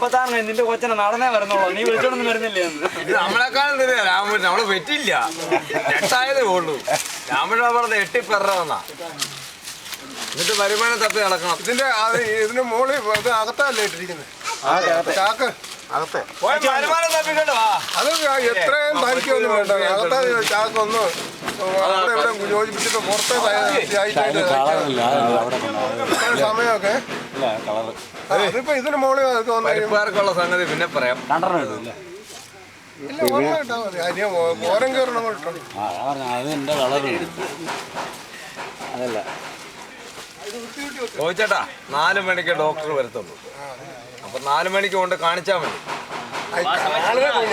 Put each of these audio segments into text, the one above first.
56 നിന്റെ കൊച്ചനെ നടന്നേ വരുന്നുള്ളൂ, നീ വിളിച്ചോണ്ടൊന്നും വരുന്നില്ലേ? നമ്മളെക്കാളും തരിക രാമൻ, നമ്മള് പറ്റില്ല, എട്ടായതേ ഉള്ളൂ. രാമൻ പറഞ്ഞത് 8 പെറാന്നാ. എന്നിട്ട് വരുമാനം തപ്പി നടക്കണം. ഇതിന്റെ മോളിൽ അകത്തല്ലേ ഇട്ടിരിക്കുന്നത് ചാക്ക്, അകത്തെ വരുമാനം തപ്പിക്കണ്ടോ? അത് എത്രയും ഭരിക്കൊന്നും വേണ്ട, അകത്തെ ചാക്കൊന്ന് അവിടെ ഇവിടെ യോജിപ്പിച്ചിട്ട് പുറത്തെ സമയമൊക്കെ അതിപ്പോ ഇതിന് മോളിൽ പരിപ്പാർക്കുള്ള സംഗതി പിന്നെ പറയാം. ഇല്ല ഓരം ഇട്ടാ മതി, അരിയ ഓരം കയറണം ഇട്ടോ. അത് എന്റെ കളറ് അതല്ല. ചോദിച്ചേട്ടാ 4 മണിക്ക് ഡോക്ടർ വരത്തുള്ളൂ. അപ്പൊ 4 മണിക്ക് കൊണ്ട് കാണിച്ചാൽ മതി.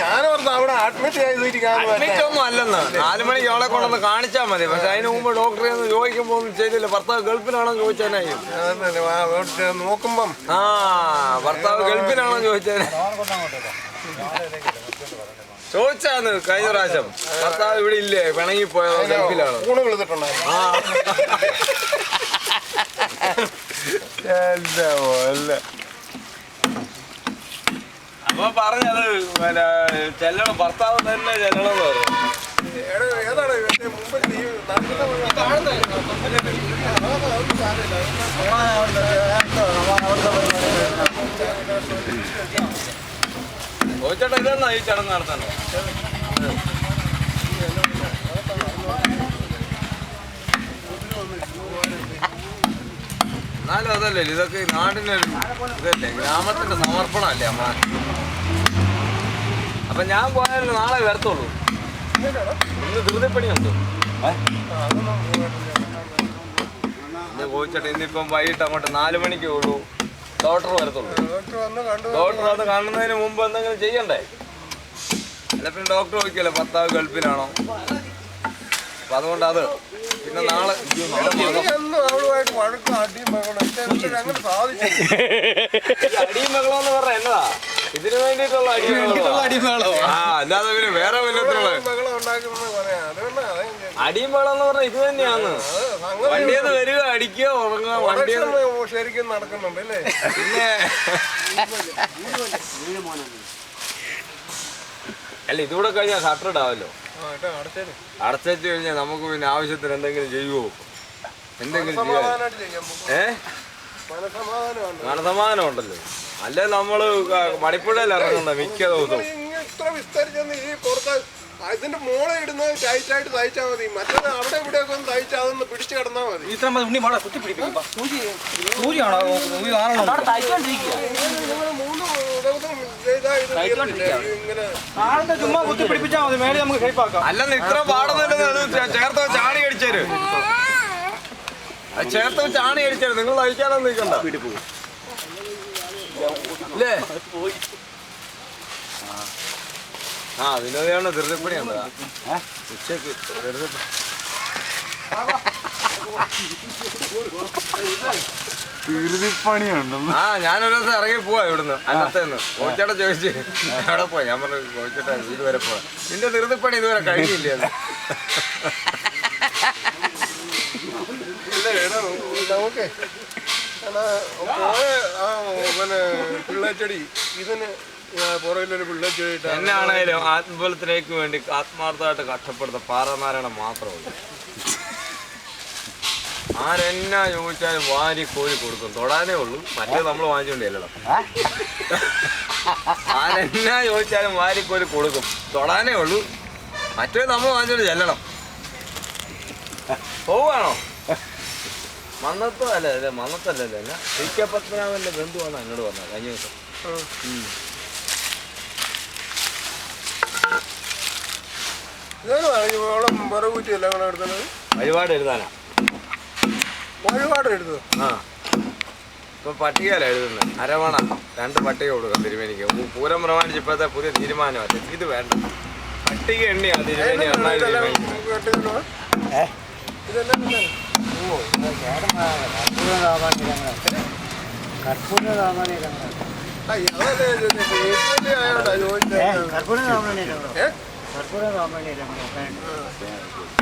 ഞാനോർത്ത് അവിടെ അഡ്മിറ്റ് ഒന്നും അല്ലെന്ന്, 4 മണിക്ക് അവളെ കൊണ്ടൊന്ന് കാണിച്ചാൽ മതി. പക്ഷെ അതിന് മുമ്പ് ഡോക്ടറെ ഒന്ന് ചോദിക്കുമ്പോ ഒന്നും ചെയ്തില്ല. ഭർത്താവ് ഗൾഫിലാണോ ചോദിച്ചാനായി നോക്കുമ്പം ഭർത്താവ് ഗൾഫിലാണോ ചോദിച്ചാൽ ചോദിച്ചാന്ന് കഴിഞ്ഞ പ്രാവശ്യം. ഭർത്താവ് ഇവിടെ ഇല്ലേ, പിണങ്ങി പോയതോ ഗൾഫിലാണോ? ഊണ് വിളിച്ചിട്ടുണ്ടായിരുന്നു. അപ്പൊ പറഞ്ഞത് ചെല്ലണം, ഭർത്താവ് തന്നെ ചെല്ലണം എന്ന് പറഞ്ഞു. ഏതാണ് മുമ്പ് ചോദിച്ചേട്ടാ ഇതെന്നാ ഈ ചടങ്ങ് നടത്തണോ? എന്നാലും അതല്ലേ ഇതൊക്കെ നാടിനൊരു ഇതല്ലേ, ഗ്രാമത്തിന്റെ സമർപ്പണമല്ലേ അമ്മ. അപ്പൊ ഞാൻ പോയാലും നാളെ വരത്തുള്ളൂ. ഇന്ന് ധൃതിപ്പണിയുണ്ട്. ഇന്ന് ചോദിച്ചിട്ട് ഇന്നിപ്പം വൈകിട്ട് അങ്ങോട്ട് 4 മണിക്കേ ഉള്ളൂ ഡോക്ടർ വരത്തുള്ളൂ. ഡോക്ടർ അത് കാണുന്നതിന് മുമ്പ് എന്തെങ്കിലും ചെയ്യണ്ടേ? അല്ല പിന്നെ ഡോക്ടർ ചോദിക്കല്ലോ ഭർത്താവ് ഗൾഫിലാണോ. അപ്പൊ അതുകൊണ്ട് അത് പിന്നെ നാളെ അടിയും ബഹളമെന്ന് പറഞ്ഞ എന്നതാ, ഇതിനു വേണ്ടിയിട്ടുള്ള അടിമേളോ? അല്ലാതെ പിന്നെ വേറെ വല്ലത്തിലുള്ള അടിയും ബഹളം എന്ന് പറഞ്ഞാൽ ഇത് തന്നെയാന്ന്. വണ്ടിയെന്ന് വരിക, അടിക്കുക, ഉറങ്ങുക, വണ്ടി ശരിക്കും നടക്കുന്നുണ്ട് അല്ലേ? പിന്നെ അല്ല ഇതുകൂടെ കഴിഞ്ഞാൽ ഷട്ടർ ഇടാവല്ലോ. അടച്ചു കഴിഞ്ഞാൽ നമുക്ക് പിന്നെ ആവശ്യത്തിന് എന്തെങ്കിലും ചെയ്യുമോ? എന്തെങ്കിലും ചെയ്യാൻ മനസമാധാനം ഉണ്ടല്ലോ. അല്ലെ നമ്മള് മണിപ്പുഴയിൽ ഇറങ്ങണ്ട മിക്ക ദിവസവും. ഇതിന്റെ മോളെ ഇടുന്നത് ടൈറ്റായിട്ട് തയ്ച്ചാൽ മതി, മറ്റേത് അവിടെ ഇവിടെയൊക്കെ ഒന്ന് തയ്ച്ചാൽ അതൊന്ന് പിടിച്ചു കിടന്നാൽ മതി. അല്ലെന്ന് ഇത്ര പാടുന്നില്ലെന്ന് ചേർത്ത് ചാണി അടിച്ചേര്, ചേർത്ത് ചാണി അടിച്ചേര്. നിങ്ങൾ തയ്ക്കാനൊന്നും നിൽക്കണ്ട അല്ലേ? വിനോദിയാണ് ധൃതിപ്പണിയുണ്ട് ഉച്ചക്ക്. ഞാനൊരു ദിവസം ഇറങ്ങി പോവാ ഇവിടുന്ന് അന്നത്തേന്ന്. കോച്ചേട്ട ചോദിച്ചു എവിടെ പോയി, ഞാൻ പറഞ്ഞു കോച്ചേട്ട വീട് വരെ പോവാ. നിന്റെ ധൃതിപ്പണി ഇതുവരെ കഴിഞ്ഞില്ലേ? നമുക്ക് പിന്നെ പിള്ളേച്ചെടി ഇതിന് പുറകിലൊരു പിള്ളേച്ചെടി എന്നാണേലും ആത്മബലത്തിലേക്ക് വേണ്ടി ആത്മാർത്ഥമായിട്ട് കഷ്ടപ്പെടുത്ത പാറനാരായണൻ മാത്രമല്ല. ആരെന്നാ ചോദിച്ചാലും വാരി കോരി കൊടുക്കും, തൊടാനേ ഉള്ളൂ. മറ്റേ നമ്മൾ വാങ്ങിച്ചോണ്ടല്ലോ. ആരെന്നാ ചോദിച്ചാലും വാരി കോരി കൊടുക്കും, തൊടാനേ ഉള്ളൂ. മറ്റേ നമ്മൾ വാങ്ങിച്ചോണ്ട് ചെല്ലണം. പോവാണോ? മന്നത്തോ അല്ലേ? മന്നത്തല്ലല്ലോ എന്നാ ടി.കെ. പത്മനാഭന്റെ ബന്ധുവാണ് എന്നോട് പറഞ്ഞത് കഴിഞ്ഞ ദിവസം. വഴിപാട് എഴുതാനാ. വഴിപാട് എഴുതുക? ഇപ്പൊ പട്ടികയല്ല എഴുതുന്നത്. അരവണ 2 പട്ടിക കൊടുക്കാം തിരുമേനിക്ക്. പൂരം പ്രമാണിച്ച് ഇപ്പോഴത്തെ പുതിയ തീരുമാനമല്ല, ഇത് വേണ്ട. പട്ടിക എണ്ണിയാ തിരുമേനി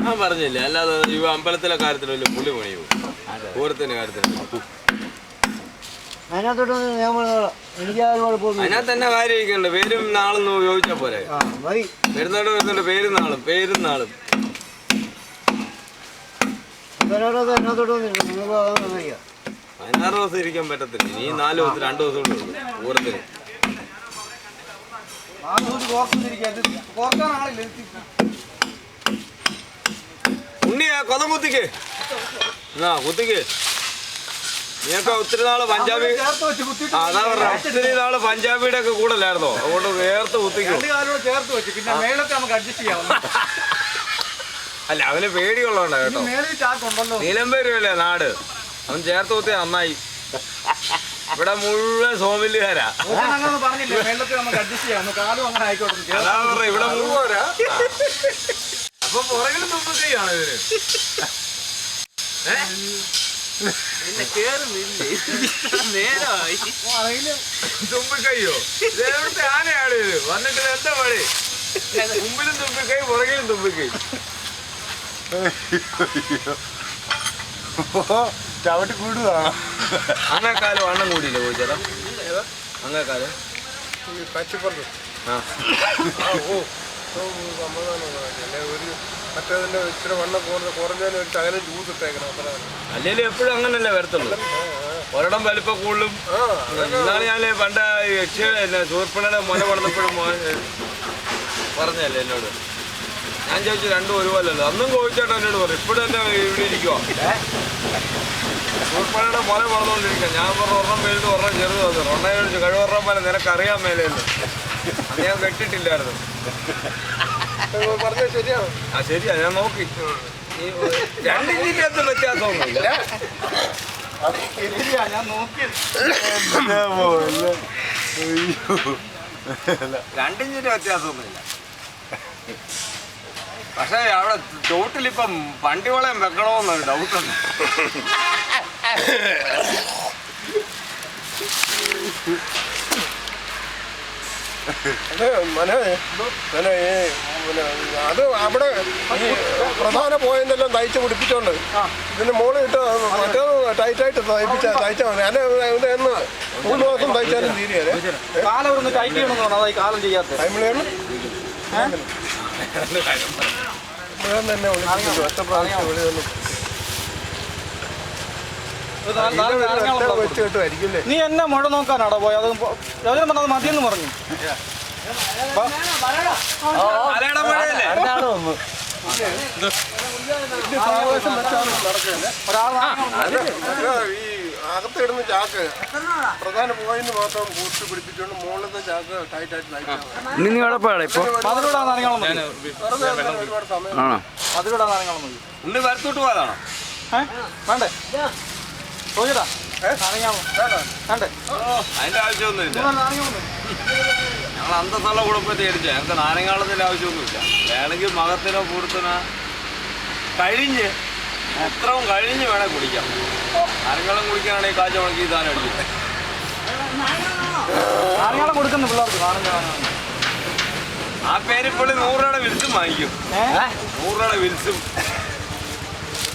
ഞാൻ പറഞ്ഞില്ലേ. അല്ലാതെ ഈ അമ്പലത്തിലെ കാര്യത്തിൽ വലിയ പുള്ളി പണിയോ പൂരത്തിന്റെ കാര്യത്തിൽ അതിനകത്തോട്ട് ഞാൻ എനിക്ക് കുഴപ്പമൊന്നും അതിനകത്ത് തന്നെ കാര്യം ഇരിക്കണ്ട. പേരും നാളും ചോദിച്ചാ പോരെ. മതി. വരുന്നുണ്ട് പേരും നാളും അതിനകത്തോട്ട് വന്നിട്ടുണ്ട്. നിങ്ങൾക്ക് അതൊന്നും അറിയാം. 16 ദിവസം ഇരിക്കാൻ പറ്റത്തില്ല. നീ 4 ദിവസം 2 ദിവസം കൊണ്ട് പൂരത്തിന്. ഉണ്ണിയാ കൊതം കുത്തിക്ക്. കുത്തിക്ക്. നീയൊക്കെ ഒത്തിരി നാള് പഞ്ചാബി അതാ പറഞ്ഞ ഒത്തിരി നാള് പഞ്ചാബിയുടെ ഒക്കെ കൂടല്ലായിരുന്നോ? അതുകൊണ്ട് വേർത്ത് കുത്തിക്കും. അല്ല അവന് പേടിയുള്ളതുകൊണ്ടാ കേട്ടോ. നീലമ്പേരുമല്ലേ നാട്. അവൻ ചേർത്ത് കുത്തിയ നന്നായി. ഇവിടെ മുഴുവൻ സോമില്ലുകാരാ. അതാ പറഞ്ഞ ഇവിടെ മുഴുവനാ. അപ്പൊ പുറകിൽ തുമ്പിക്കൈയാണ് ഇവര്. തുമ്പിക്കൈയോ? ഇതെവിടുത്തെ ആനയാണ് ഇത്? വന്നിട്ട് എന്താ പണി? മുമ്പിലും തുമ്പിക്കൈ പുറകിലും തുമ്പിക്കൈ. ചവിട്ടി കൂടുകയാണ്. അങ്ങക്കാലം വണ്ണം കൂടിയില്ലേ പോയി ചേട്ടാ? അങ്ങക്കാലം കച്ചിപ്പുറത്ത് മറ്റേതിന്റെ ഇച്ചിരി വണ്ണം കുറഞ്ഞതിന് ഒരു ശകലം ജ്യൂസ് ഇട്ടേക്കണം. അല്ലെങ്കിലും എപ്പോഴും അങ്ങനല്ലേ വരത്തുള്ളൂ. ഒരിടം വലിപ്പം കൂടുതലും. എന്നാണ് ഞാൻ പണ്ട് സൂർപ്പണയുടെ മുല വളർന്നപ്പോഴും പറഞ്ഞല്ലേ എന്നോട്. ഞാൻ ചോദിച്ചു രണ്ടും ഒരുപോലല്ലോ. അന്നും കോഴിച്ചേട്ടാ എന്നോട് പറയും. ഇപ്പോഴും എന്നെ ഇവിടെ ഇരിക്കുവാ. സൂർപ്പണയുടെ മുല വളർന്നുകൊണ്ടിരിക്കുക. ഞാൻ പറഞ്ഞു ഒരെണ്ണം വലുത് ഒരെണ്ണം ചെറുത് വന്നു. ഒരെണ്ണം ചോദിച്ചു കഴിവൊരെണ്ണം പോലെ നിനക്കറിയാൻ മേലെന്ന്. അത് ഞാൻ കെട്ടിട്ടില്ലായിരുന്നു. പറഞ്ഞത് ശരിയാണ്. ആ ശരിയാ, ഞാൻ നോക്കി. 2 ഇഞ്ചിന്റെ അകത്ത് വ്യത്യാസമൊന്നുമില്ല. 2 ഇഞ്ചിന്റെ വ്യത്യാസമൊന്നുമില്ല. പക്ഷേ അവിടെ ചോട്ടിലിപ്പം പണ്ടിവളയം വെക്കണമെന്നൊരു ഡൗട്ടുണ്ട്. അത് അവിടെ ഈ പ്രധാന പോയിന്റെല്ലാം തയ്ച്ച് പിടിപ്പിച്ചോണ്ട് ഇതിന്റെ മുകളിൽ ഇട്ട് മറ്റേത് ടൈറ്റായിട്ട് തയ്ച്ചാൽ മതി. അല്ലെ എന്ന് 3 ദിവസം തയ്ച്ചാലും തീരുകയല്ലേ. തന്നെ വെച്ച് കിട്ടുമായിരിക്കും. നീ എന്നെ മുഴ നോക്കാനാടോ പോയി? അത് പറഞ്ഞത് മതിയെന്ന് പറഞ്ഞു. ഈ അകത്തിടുന്ന ചാക്ക് പ്രധാന പോയിന്റ് മാത്രം കൂട്ടി പിടിപ്പിച്ചുകൊണ്ട് മുകളിലത്തെ ചാക്ക് ടൈറ്റായിട്ട് തയ്ച്ചാൽ ഉണ്ണി വരത്തോട്ട് പോയതാണോ? വേണ്ടേ ചോദിച്ചടാ? അതിന്റെ ആവശ്യമൊന്നുമില്ല. ഞങ്ങൾ അന്തസ്സുള്ള കുടുംബത്തെ അടിച്ച ഞങ്ങൾക്ക് നാരങ്ങാളത്തിന്റെ ആവശ്യമൊന്നുമില്ല. വേണമെങ്കിൽ മകത്തിനോ പൂരത്തിനോ കഴിഞ്ഞ് എത്രയും കഴിഞ്ഞ് വേണേൽ കുടിക്കാം. നാരങ്ങാളം കുടിക്കാനാണെങ്കിൽ കാഴ്ച മുടക്കി ഇതാണ് അടിക്കുന്നത്. നാരങ്ങാളം കൊടുക്കുന്നു പിള്ളേർക്ക്. ആ പേര് ഇപ്പോൾ 100 രൂപയുടെ വിൽസും വാങ്ങിക്കും. 100 രൂപയുടെ വിൽസും.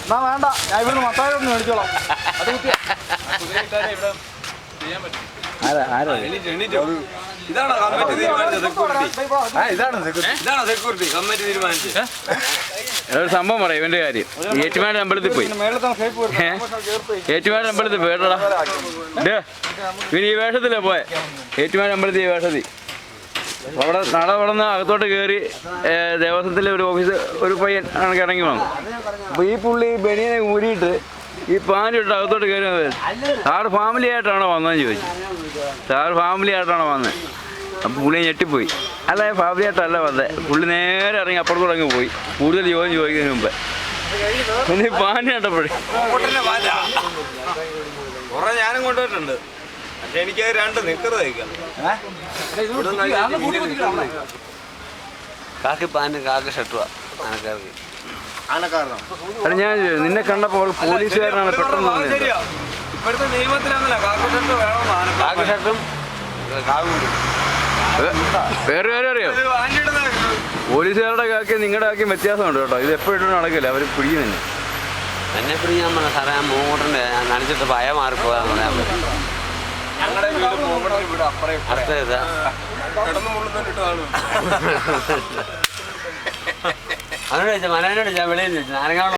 എന്നാ വേണ്ട, ഞാൻ ഇവിടുന്ന് മത്തായോട് മേടിച്ചോളാം. അത് ഇവിടെ ചെയ്യാൻ പറ്റും. ഇതാണോ കമ്മിറ്റി തീരുമാനിച്ചത്? ഇതാണോ സെക്യൂരിറ്റി കമ്മിറ്റി തീരുമാനിച്ചത്? ഒരു സംഭവം പറയാം ഇവന്റെ കാര്യം. ഏറ്റുമാനൂർ അമ്പലത്തിൽ പോയി. ഏറ്റുമാനൂർ അമ്പലത്തിൽ പോയിട്ടാ ഇവന് ഈ വേഷത്തിലേ പോയെ. ഏറ്റുമാനൂർ അമ്പലത്തിൽ ഈ വേഷത്തിൽ അവിടെ നട വളർന്ന് അകത്തോട്ട് കയറി ദേവസ്വത്തിലെ ഒരു ഓഫീസ് ഒരു പയ്യൻ കണക്ക് ഇറങ്ങി വന്നു. അപ്പോൾ ഈ പുള്ളി ബനിയനെ ഊരിയിട്ട് ഈ പാനിട്ട് അകത്തോട്ട് കയറി സാറ് ഫാമിലി ആയിട്ടാണോ വന്നതെന്ന് ചോദിച്ചു. സാറ് ഫാമിലി ആയിട്ടാണോ വന്നത്? അപ്പോൾ പുള്ളി ഞെട്ടിപ്പോയി. അല്ല ഫാമിലി ആയിട്ടല്ല വന്നത്. പുള്ളി നേരെ ഇറങ്ങി അപ്പുറത്തോടെ അങ്ങ് പോയി. കൂടുതൽ ചോദിക്കുന്നതിന് മുമ്പേ പിന്നെ പാനി കണ്ടപ്പോഴേ കുറെ ഞാനും കൊണ്ടുപോയിട്ടുണ്ട്. പക്ഷെ എനിക്ക് 2 നിക്കറ് തയ്ക്കാം. കാക്കി പാൻറ്റും കാക്കി ഷർട്ടുവാ ആനക്കാരനോ? അല്ല ഞാൻ നിന്നെ കണ്ടപ്പോൾ പോലീസുകാരനാണ് പെട്ടെന്ന് ശരിയാ. ഇപ്പോഴത്തെ നിയമത്തിലങ്ങനല്ല കാക്കി ഷർട്ട് വേണമെന്നാണ്. കാക്കി ഷർട്ടും കാവുണ്ട്. വേറെ കാര്യം അറിയോ? പോലീസുകാരുടെ കാക്കിയും നിങ്ങളുടെ കാക്കിയും വ്യത്യാസമുണ്ട് കേട്ടോ. ഇത് എപ്പോഴും നടക്കില്ല, അവർ പിടിക്കുന്നില്ല. എന്നെ പിടിക്കാൻ പറഞ്ഞ സാറേ, ഞാൻ മോട്ടറിൻ്റെ ഞാൻ നനച്ചിട്ട് ഭയം മാറിപ്പോയാന്ന് പറയാൻ പറ്റും. ഞങ്ങളുടെ വീട് മുകളിൽ വീട് അപ്പറേ അടുത്ത ഇതാ കിടന്ന് മുള്ളുന്നതിട്ടാണ് അവനോട് ചോദിച്ചാൽ മനോനോട് ചോദിച്ചാൽ വെളിയിൽ ചോദിച്ചു നാരങ്ങ